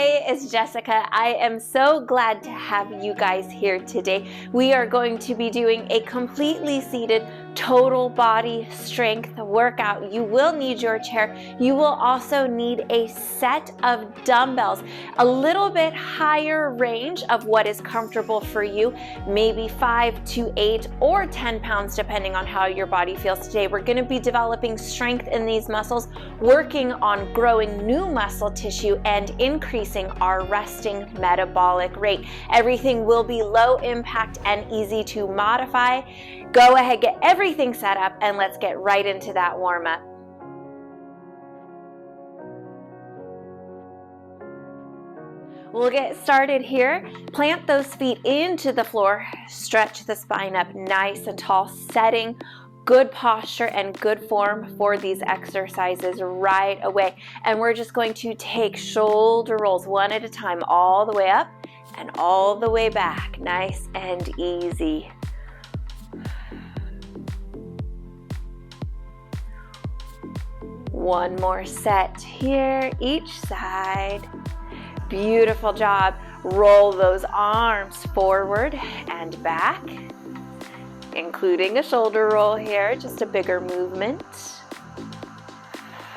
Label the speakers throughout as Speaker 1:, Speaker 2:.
Speaker 1: Hey, it's Jessica. I am so glad to have you guys here today. We are going to be doing a completely seated total body strength workout. You will need your chair. You will also need a set of dumbbells, a little bit higher range of what is comfortable for you, maybe 5 to 8 or 10 pounds depending on how your body feels today. We're going to be developing strength in these muscles, working on growing new muscle tissue and increasing our resting metabolic rate. Everything will be low impact and easy to modify. Go ahead, get everything set up, and let's get right into that warm up. We'll get started here. Plant those feet into the floor, stretch the spine up nice and tall, setting good posture and good form for these exercises right away. And we're just going to take shoulder rolls one at a time, all the way up and all the way back, nice and easy. One more set here, each side. Beautiful job. Roll those arms forward and back, including a shoulder roll here, just a bigger movement.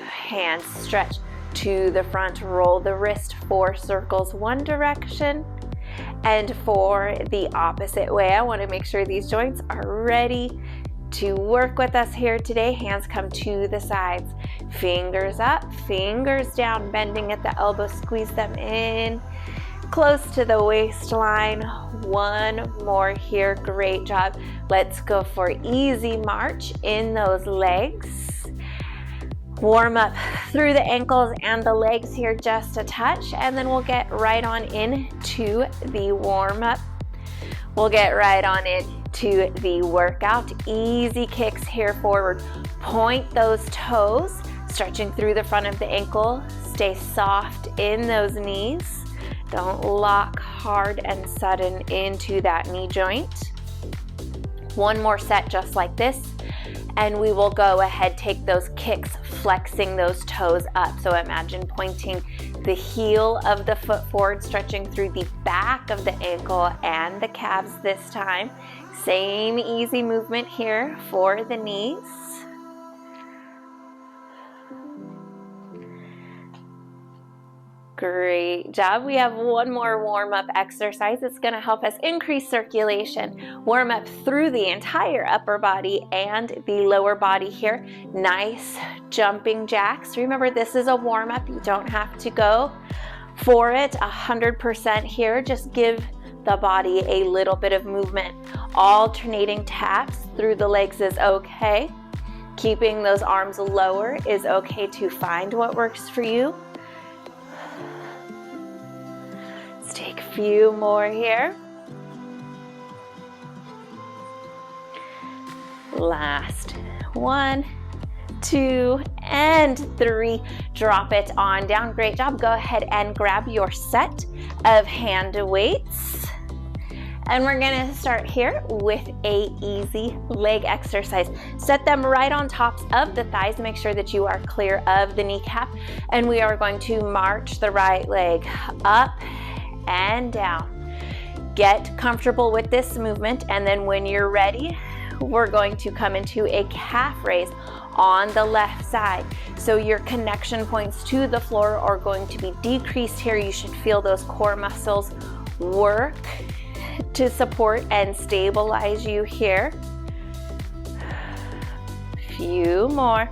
Speaker 1: Hands stretch to the front, roll the wrist 4 circles one direction. And for the opposite way, I want to make sure these joints are ready to work with us here today. Hands come to the sides, fingers up, fingers down, bending at the elbows, squeeze them in, close to the waistline. One more here, great job. Let's go for easy march in those legs. Warm up through the ankles and the legs here just a touch, and then we'll get right on into the warm up. We'll get right on into the workout. Easy kicks here forward. Point those toes, stretching through the front of the ankle. Stay soft in those knees. Don't lock hard and sudden into that knee joint. One more set just like this, and we will go ahead, take those kicks, flexing those toes up. So imagine pointing the heel of the foot forward, stretching through the back of the ankle and the calves this time. Same easy movement here for the knees. Great job. We have one more warm-up exercise. It's going to help us increase circulation. Warm up through the entire upper body and the lower body here. Nice jumping jacks. Remember, this is a warm-up. You don't have to go for it 100% here. Just give the body a little bit of movement. Alternating taps through the legs is okay. Keeping those arms lower is okay to find what works for you. Let's take a few more here. Last 1, 2, and 3. Drop it on down. Great job. Go ahead and grab your set of hand weights. And we're going to start here with a easy leg exercise. Set them right on tops of the thighs. Make sure that you are clear of the kneecap. And we are going to march the right leg up and down. Get comfortable with this movement, and then when you're ready, we're going to come into a calf raise on the left side. So your connection points to the floor are going to be decreased here. You should feel those core muscles work to support and stabilize you here. Few more.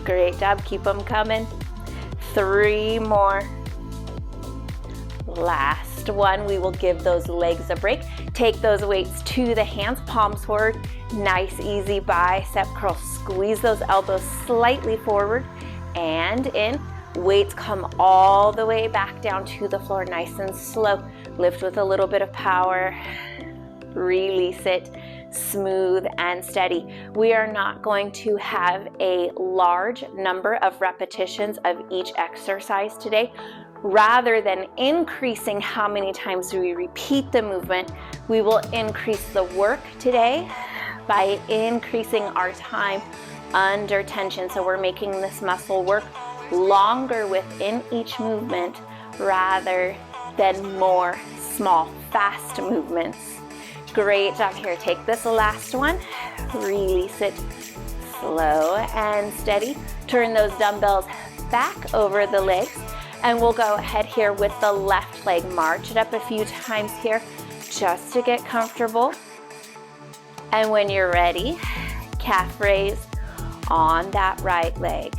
Speaker 1: Great job. Keep them coming. 3 more. Last one. We will give those legs a break. Take those weights to the hands, palms forward. Nice, easy bicep curl. Squeeze those elbows slightly forward and in. Weights come all the way back down to the floor, nice and slow. Lift with a little bit of power. Release it. Smooth and steady. We are not going to have a large number of repetitions of each exercise today. Rather than increasing how many times we repeat the movement, we will increase the work today by increasing our time under tension. So we're making this muscle work longer within each movement rather than more small, fast movements. Great job here. Take this last one, release it slow and steady. Turn those dumbbells back over the legs, and we'll go ahead here with the left leg. March it up a few times here just to get comfortable. And when you're ready, calf raise on that right leg.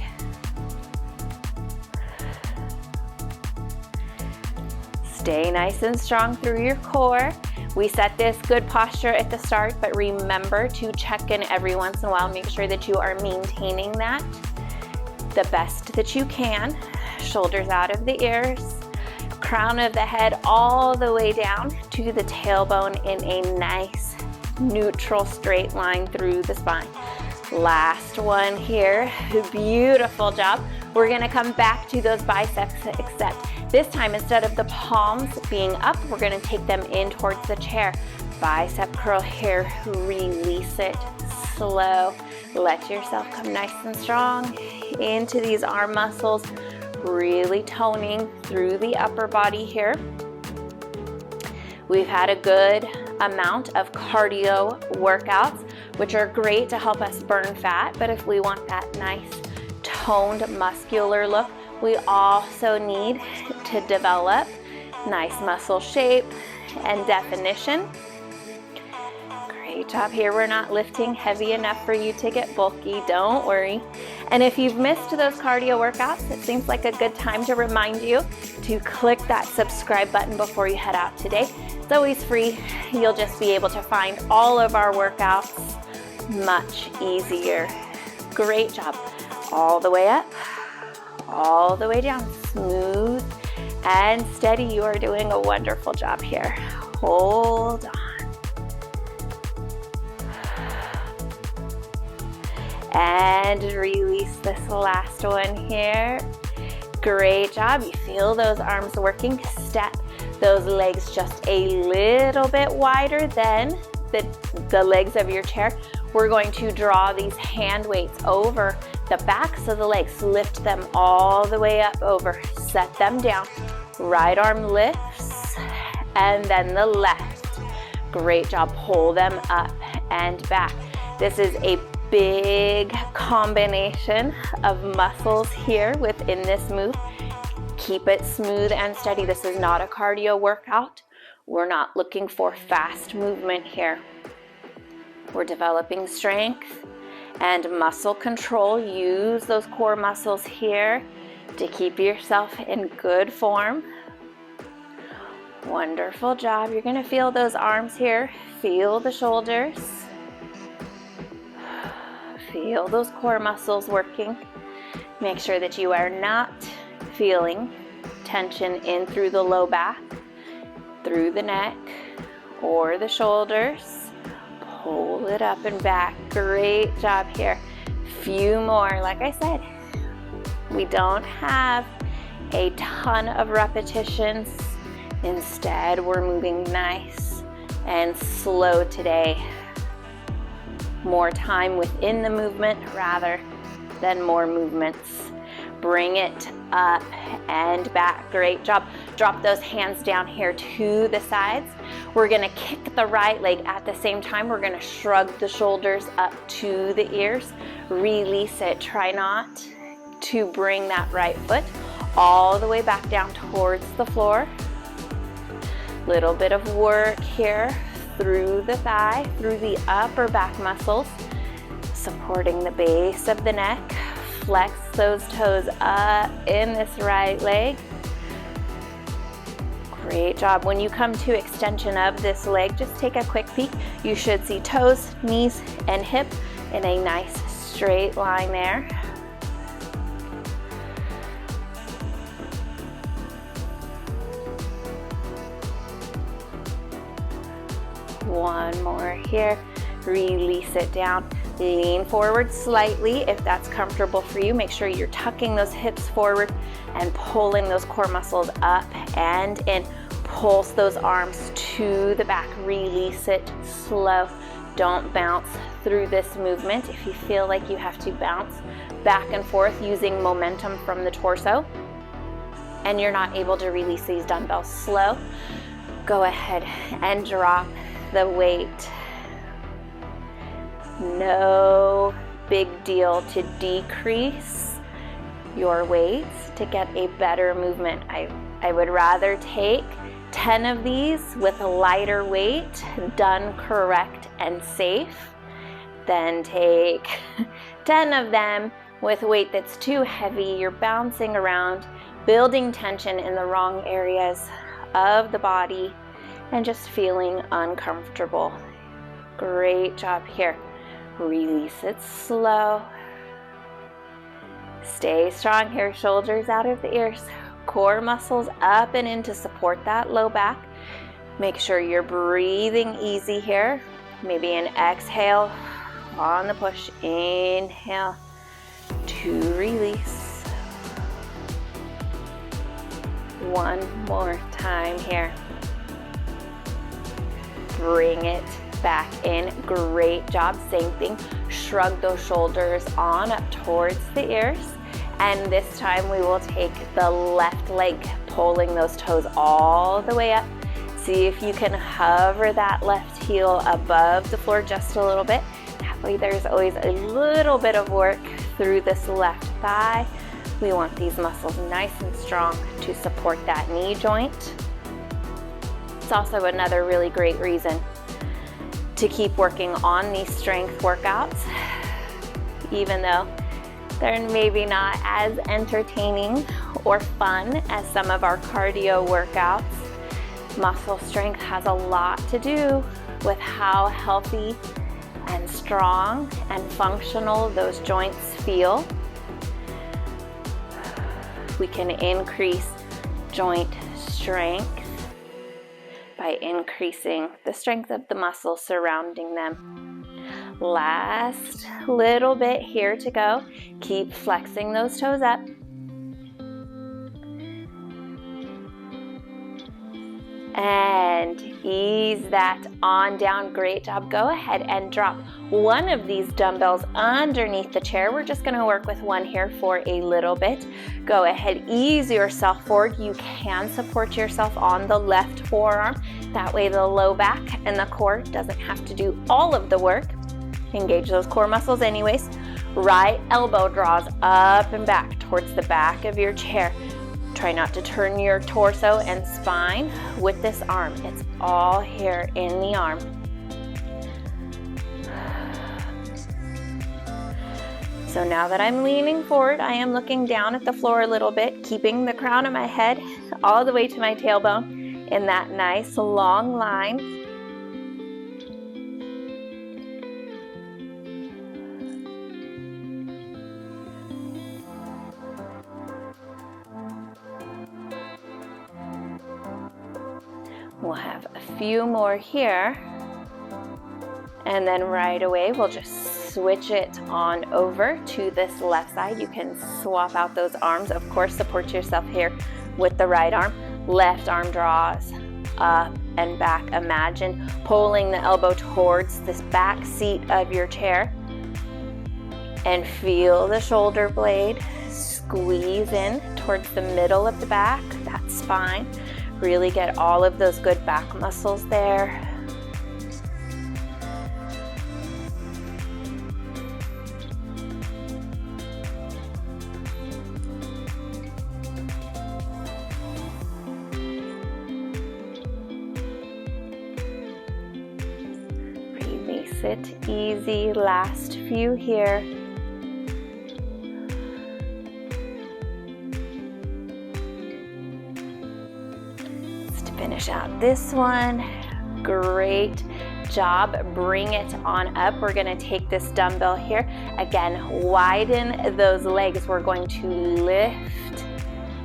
Speaker 1: Stay nice and strong through your core. We set this good posture at the start, but remember to check in every once in a while. Make sure that you are maintaining that the best that you can. Shoulders out of the ears, crown of the head all the way down to the tailbone in a nice neutral straight line through the spine. Last one here. Beautiful job. We're gonna come back to those biceps, except this time instead of the palms being up, we're gonna take them in towards the chair. Bicep curl here, release it slow. Let yourself come nice and strong into these arm muscles, really toning through the upper body here. We've had a good amount of cardio workouts, which are great to help us burn fat, but if we want that nice toned muscular look, we also need to develop nice muscle shape and definition. Great job here. We're not lifting heavy enough for you to get bulky, don't worry. And if you've missed those cardio workouts, it seems like a good time to remind you to click that subscribe button before you head out today. It's always free. You'll just be able to find all of our workouts much easier. Great job. All the way up, all the way down, smooth and steady. You are doing a wonderful job here. Hold on. And release this last one here. Great job. You feel those arms working. Step those legs just a little bit wider than the legs of your chair. We're going to draw these hand weights over the backs of the legs. Lift them all the way up over. Set them down. Right arm lifts, and then the left. Great job. Pull them up and back. This is a big combination of muscles here within this move. Keep it smooth and steady. This is not a cardio workout. We're not looking for fast movement here. We're developing strength and muscle control. Use those core muscles here to keep yourself in good form. Wonderful job. You're going to feel those arms here. Feel the shoulders. Feel those core muscles working. Make sure that you are not feeling tension in through the low back, through the neck, or the shoulders. Pull it up and back. Great job here. Few more. Like I said, we don't have a ton of repetitions. Instead, we're moving nice and slow today. More time within the movement rather than more movements. Bring it up and back. Great job. Drop those hands down here to the sides. We're gonna kick the right leg at the same time. We're gonna shrug the shoulders up to the ears. Release it. Try not to bring that right foot all the way back down towards the floor. Little bit of work here through the thigh, through the upper back muscles, supporting the base of the neck. Flex those toes up in this right leg. Great job. When you come to extension of this leg, just take a quick peek. You should see toes, knees, and hip in a nice straight line there. One more here. Release it down. Lean forward slightly if that's comfortable for you. Make sure you're tucking those hips forward and pulling those core muscles up and in. Pulse those arms to the back. Release it slow. Don't bounce through this movement. If you feel like you have to bounce back and forth using momentum from the torso and you're not able to release these dumbbells slow, go ahead and drop the weight. No big deal to decrease your weights to get a better movement. I would rather take 10 of these with a lighter weight done correct and safe than take 10 of them with weight that's too heavy. You're bouncing around, building tension in the wrong areas of the body and just feeling uncomfortable. Great job here. Release it slow. Stay strong here, shoulders out of the ears. Core muscles up and in to support that low back. Make sure you're breathing easy here. Maybe an exhale on the push. Inhale to release. One more time here. Bring it back in. Great job. Same thing. Shrug those shoulders on up towards the ears. And this time we will take the left leg, pulling those toes all the way up. See if you can hover that left heel above the floor just a little bit. That way there's always a little bit of work through this left thigh. We want these muscles nice and strong to support that knee joint. It's also another really great reason to keep working on these strength workouts, even though they're maybe not as entertaining or fun as some of our cardio workouts. Muscle strength has a lot to do with how healthy and strong and functional those joints feel. We can increase joint strength by increasing the strength of the muscles surrounding them. Last little bit here to go. Keep flexing those toes up. And ease that on down. Great job. Go ahead and drop one of these dumbbells underneath the chair. We're just going to work with one here for a little bit. Go ahead, ease yourself forward. You can support yourself on the left forearm. That way the low back and the core doesn't have to do all of the work. Engage those core muscles anyways. Right elbow draws up and back towards the back of your chair. Try not to turn your torso and spine with this arm. It's all here in the arm. So now that I'm leaning forward, I am looking down at the floor a little bit, keeping the crown of my head all the way to my tailbone in that nice long line. We'll have a few more here, and then right away we'll just switch it on over to this left side. You can swap out those arms. Of course, support yourself here with the right arm. Left arm draws up and back. Imagine pulling the elbow towards this back seat of your chair, and feel the shoulder blade squeeze in towards the middle of the back, that spine. Really get all of those good back muscles there. Release it easy. Last few here. Finish out this one. Great job. Bring it on up. We're going to take this dumbbell here. Again, widen those legs. We're going to lift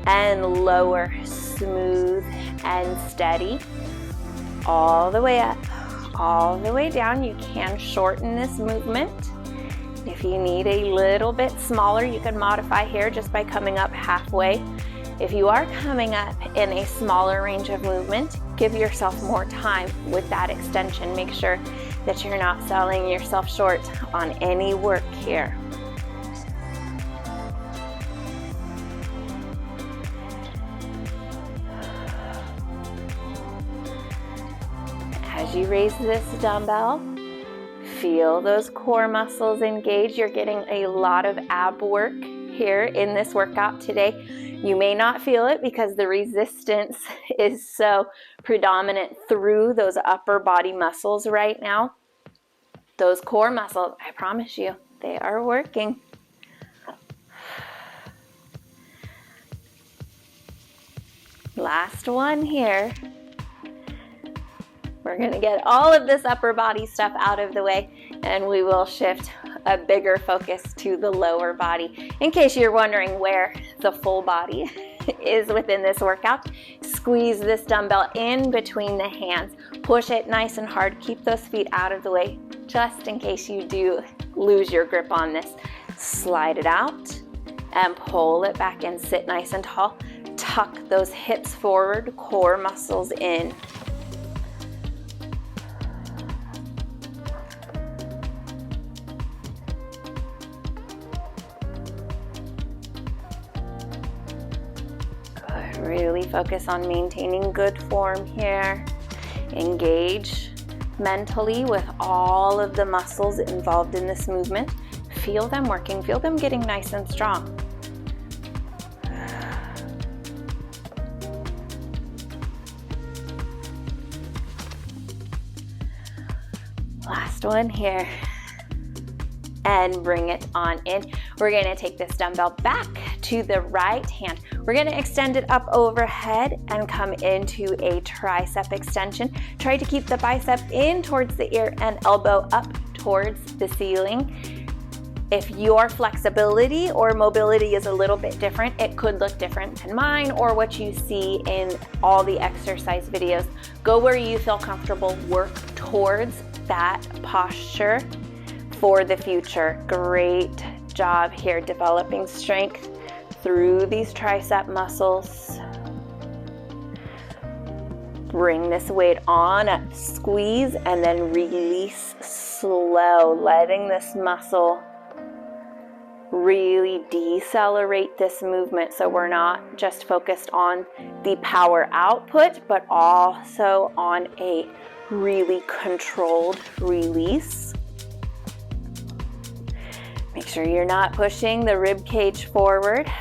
Speaker 1: and lower, smooth and steady. All the way up, all the way down. You can shorten this movement. If you need a little bit smaller, you can modify here just by coming up halfway. If you are coming up in a smaller range of movement, give yourself more time with that extension. Make sure that you're not selling yourself short on any work here. As you raise this dumbbell, feel those core muscles engage. You're getting a lot of ab work here in this workout today. You may not feel it because the resistance is so predominant through those upper body muscles right now. Those core muscles, I promise you, they are working. Last one here. We're going to get all of this upper body stuff out of the way, and we will shift a bigger focus to the lower body. In case you're wondering where the full body is within this workout, squeeze this dumbbell in between the hands. Push it nice and hard. Keep those feet out of the way, just in case you do lose your grip on this. Slide it out and pull it back in. Sit nice and tall. Tuck those hips forward, core muscles in. Really focus on maintaining good form here. Engage mentally with all of the muscles involved in this movement. Feel them working, feel them getting nice and strong. Last one here. And bring it on in. We're going to take this dumbbell back to the right hand. We're going to extend it up overhead and come into a tricep extension. Try to keep the bicep in towards the ear and elbow up towards the ceiling. If your flexibility or mobility is a little bit different, it could look different than mine or what you see in all the exercise videos. Go where you feel comfortable. Work towards that posture for the future. Great job here developing strength through these tricep muscles. Bring this weight on up, squeeze, and then release slow, letting this muscle really decelerate this movement so we're not just focused on the power output, but also on a really controlled release. Make sure you're not pushing the rib cage forward.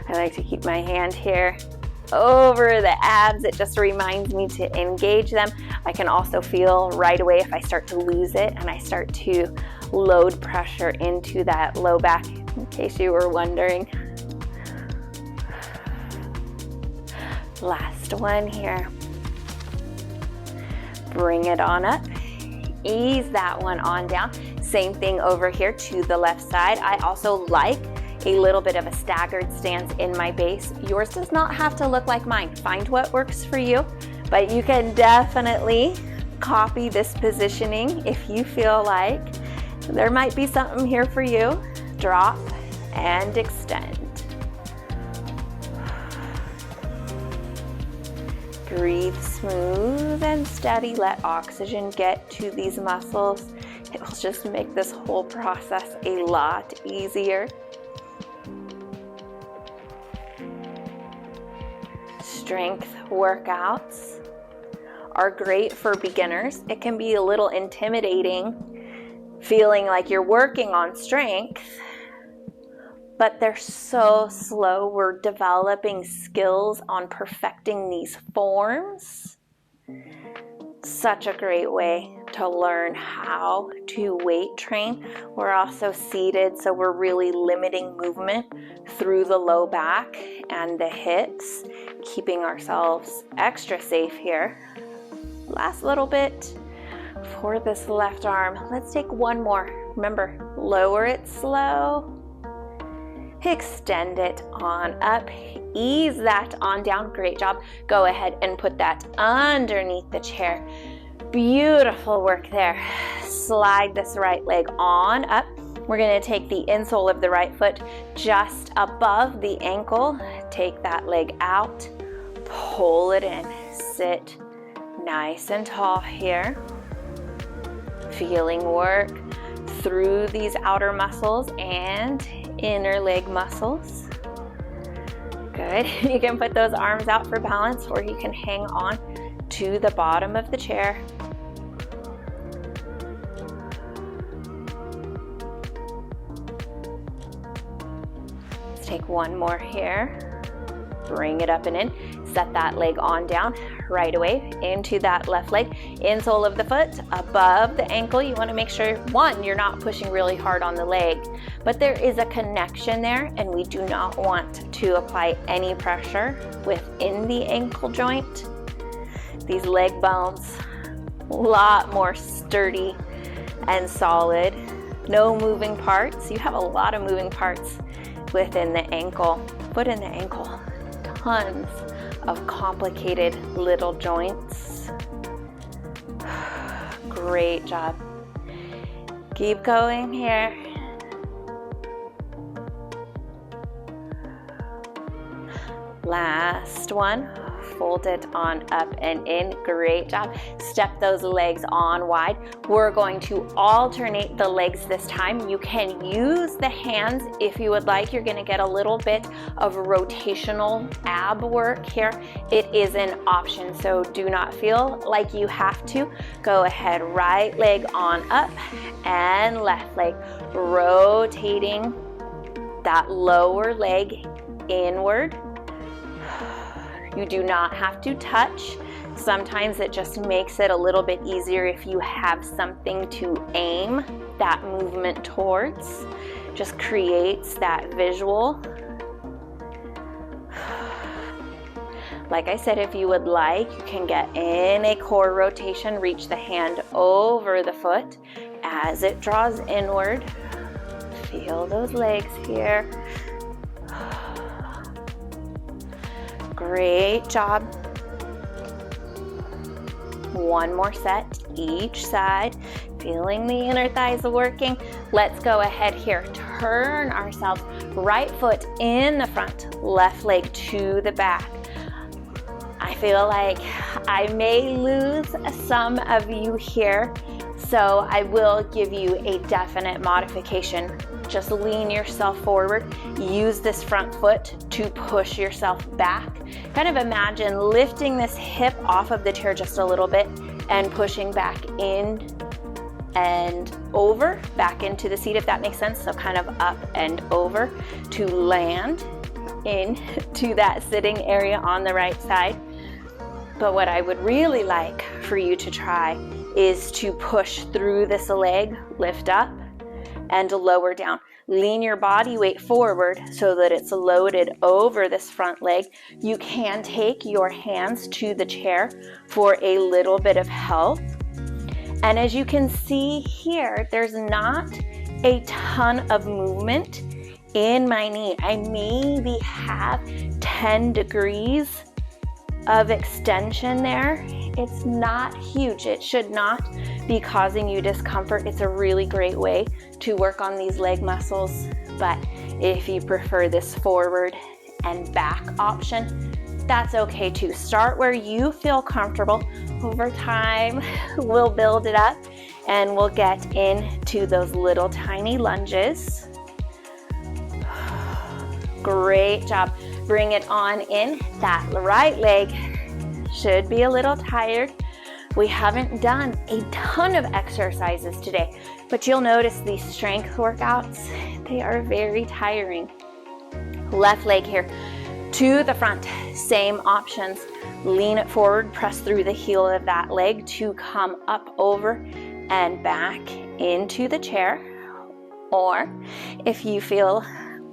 Speaker 1: I like to keep my hand here over the abs. It just reminds me to engage them. I can also feel right away if I start to lose it and I start to load pressure into that low back, in case you were wondering. Last one here. Bring it on up. Ease that one on down. Same thing over here to the left side. I also like a little bit of a staggered stance in my base. Yours does not have to look like mine. Find what works for you, but you can definitely copy this positioning if you feel like there might be something here for you. Drop and extend. Breathe smooth and steady. Let oxygen get to these muscles. It will just make this whole process a lot easier. Strength workouts are great for beginners. It can be a little intimidating, feeling like you're working on strength, but they're so slow. We're developing skills on perfecting these forms. Such a great way to learn how to weight train. We're also seated, so we're really limiting movement through the low back and the hips, keeping ourselves extra safe here. Last little bit for this left arm. Let's take one more. Remember, lower it slow. Extend it on up. Ease that on down. Great job. Go ahead and put that underneath the chair. Beautiful work there. Slide this right leg on up. We're going to take the insole of the right foot just above the ankle. Take that leg out. Pull it in. sit nice and tall here. Feeling work through these outer muscles and inner leg muscles. Good. You can put those arms out for balance, or you can hang on to the bottom of the chair. Let's take one more here. Bring it up and in. Set that leg on down right away into that left leg. Insole of the foot above the ankle. You want to make sure, one, you're not pushing really hard on the leg, but there is a connection there, and we do not want to apply any pressure within the ankle joint. These leg bones, a lot more sturdy and solid. No moving parts. You have a lot of moving parts within the ankle, foot in the ankle. Tons of complicated little joints. Great job. Keep going here. Last one. Fold it on up and in. Great job. Step those legs on wide. We're going to alternate the legs this time. You can use the hands if you would like. You're going to get a little bit of rotational ab work here. It is an option, so do not feel like you have to. Go ahead, right leg on up and left leg, rotating that lower leg inward. You do not have to touch. Sometimes it just makes it a little bit easier if you have something to aim that movement towards. Just creates that visual. Like I said, if you would like, you can get in a core rotation, reach the hand over the foot as it draws inward. Feel those legs here. Great job. One more set, each side. Feeling the inner thighs working. Let's go ahead here. Turn ourselves. Right foot in the front, left leg to the back. I feel like I may lose some of you here, so I will give you a definite modification. Just lean yourself forward. Use this front foot to push yourself back. Kind of imagine lifting this hip off of the chair just a little bit and pushing back in and over, back into the seat, if that makes sense. So kind of up and over to land into that sitting area on the right side. But what I would really like for you to try is to push through this leg, lift up, and lower down. Lean your body weight forward so that it's loaded over this front leg. You can take your hands to the chair for a little bit of help. And as you can see here, there's not a ton of movement in my knee. I maybe have 10 degrees of extension there. It's not huge. It should not be causing you discomfort. It's a really great way to work on these leg muscles. But if you prefer this forward and back option, that's okay too. Start where you feel comfortable. Over time, we'll build it up and we'll get into those little tiny lunges. Great job. Bring it on in. That right leg should be a little tired. We haven't done a ton of exercises today, but you'll notice these strength workouts, they are very tiring. Left leg here to the front, same options. Lean it forward, press through the heel of that leg to come up over and back into the chair. Or if you feel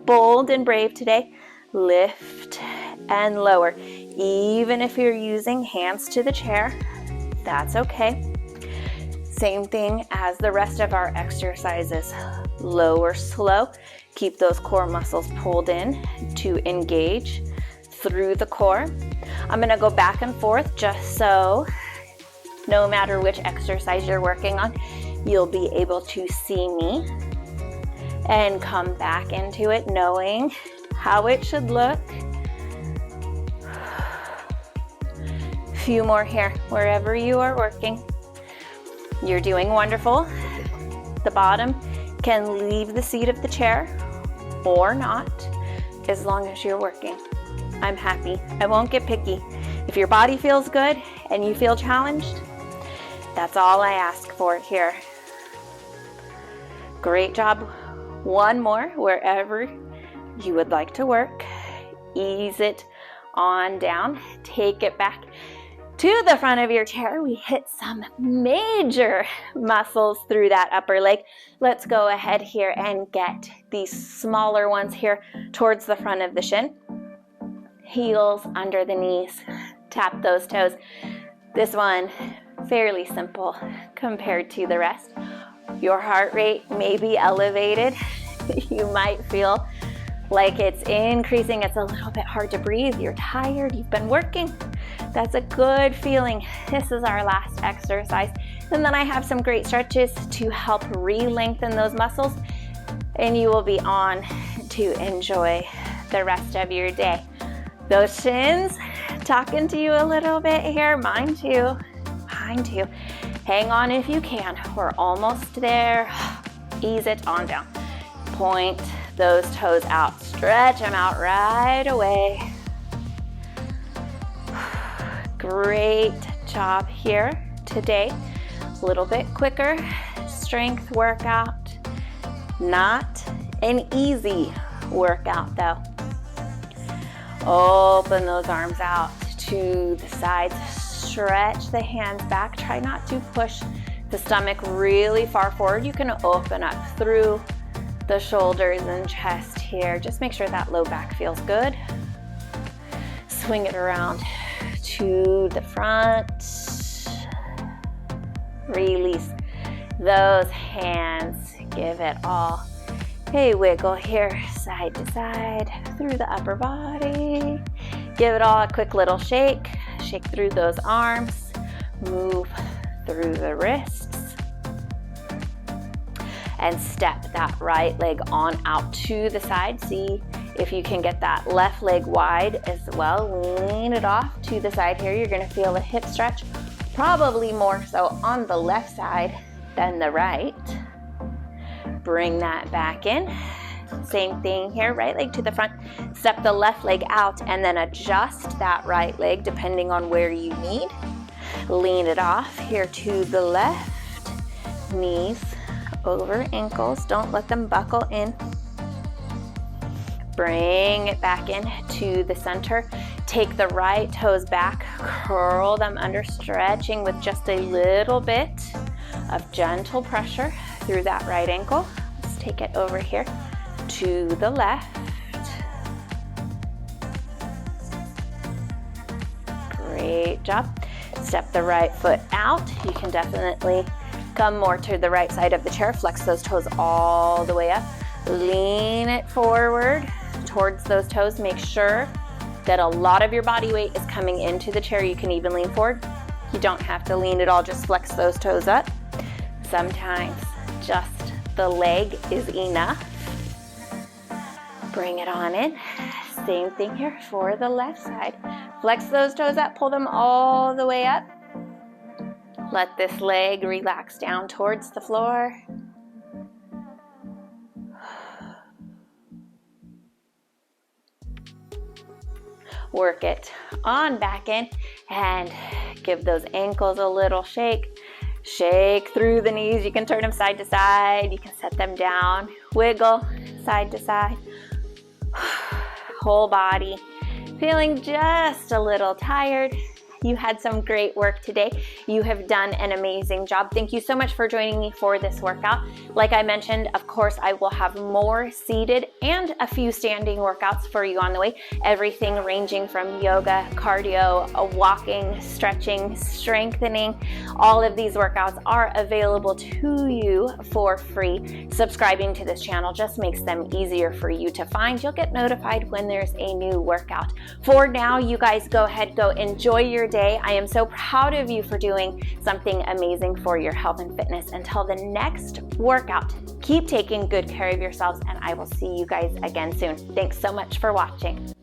Speaker 1: bold and brave today, lift and lower. Even if you're using hands to the chair, that's okay. Same thing as the rest of our exercises. Lower slow. Keep those core muscles pulled in to engage through the core. I'm going to go back and forth just so no matter which exercise you're working on, you'll be able to see me and come back into it knowing how it should look. Few more here, wherever you are working. You're doing wonderful. The bottom can leave the seat of the chair or not, as long as you're working. I'm happy. I won't get picky. If your body feels good and you feel challenged, that's all I ask for here. Great job. One more, wherever you would like to work. Ease it on down. Take it back to the front of your chair. We hit some major muscles through that upper leg. Let's go ahead here and get these smaller ones here towards the front of the shin. Heels under the knees. Tap those toes. This one, fairly simple compared to the rest. Your heart rate may be elevated. You might feel like it's increasing. It's a little bit hard to breathe. You're tired. You've been working. That's a good feeling. This is our last exercise. And then I have some great stretches to help re-lengthen those muscles. And you will be on to enjoy the rest of your day. Those shins, talking to you a little bit here. Mine too. Mine too. Hang on if you can. We're almost there. Ease it on down. Point those toes out. Stretch them out right away. Great job here today. A little bit quicker strength workout. Not an easy workout though. Open those arms out to the sides. Stretch the hands back. Try not to push the stomach really far forward. You can open up through the shoulders and chest here. Just make sure that low back feels good. Swing it around to the front. Release those hands. Give it all a wiggle here, side to side, through the upper body. Give it all a quick little shake. Shake through those arms. Move through the wrists. And step that right leg on out to the side. See if you can get that left leg wide as well. Lean it off to the side here. You're gonna feel a hip stretch, probably more so on the left side than the right. Bring that back in. Same thing here, right leg to the front. Step the left leg out and then adjust that right leg depending on where you need. Lean it off here to the left. Knees over ankles. Don't let them buckle in. Bring it back in to the center. Take the right toes back. Curl them under, stretching with just a little bit of gentle pressure through that right ankle. Let's take it over here to the left. Great job. Step the right foot out. You can definitely come more to the right side of the chair. Flex those toes all the way up. Lean it forward towards those toes. Make sure that a lot of your body weight is coming into the chair. You can even lean forward. You don't have to lean at all. Just flex those toes up. Sometimes just the leg is enough. Bring it on in. Same thing here for the left side. Flex those toes up, pull them all the way up. Let this leg relax down towards the floor. Work it on back in and give those ankles a little shake. Shake through the knees. You can turn them side to side. You can set them down. Wiggle side to side. Whole body feeling just a little tired. You had some great work today. You have done an amazing job. Thank you so much for joining me for this workout. Like I mentioned, of course, I will have more seated and a few standing workouts for you on the way. Everything ranging from yoga, cardio, walking, stretching, strengthening. All of these workouts are available to you for free. Subscribing to this channel just makes them easier for you to find. You'll get notified when there's a new workout. For now, you guys go ahead, go enjoy your day. I am so proud of you for doing something amazing for your health and fitness. Until the next workout, keep taking good care of yourselves, and I will see you guys again soon. Thanks so much for watching.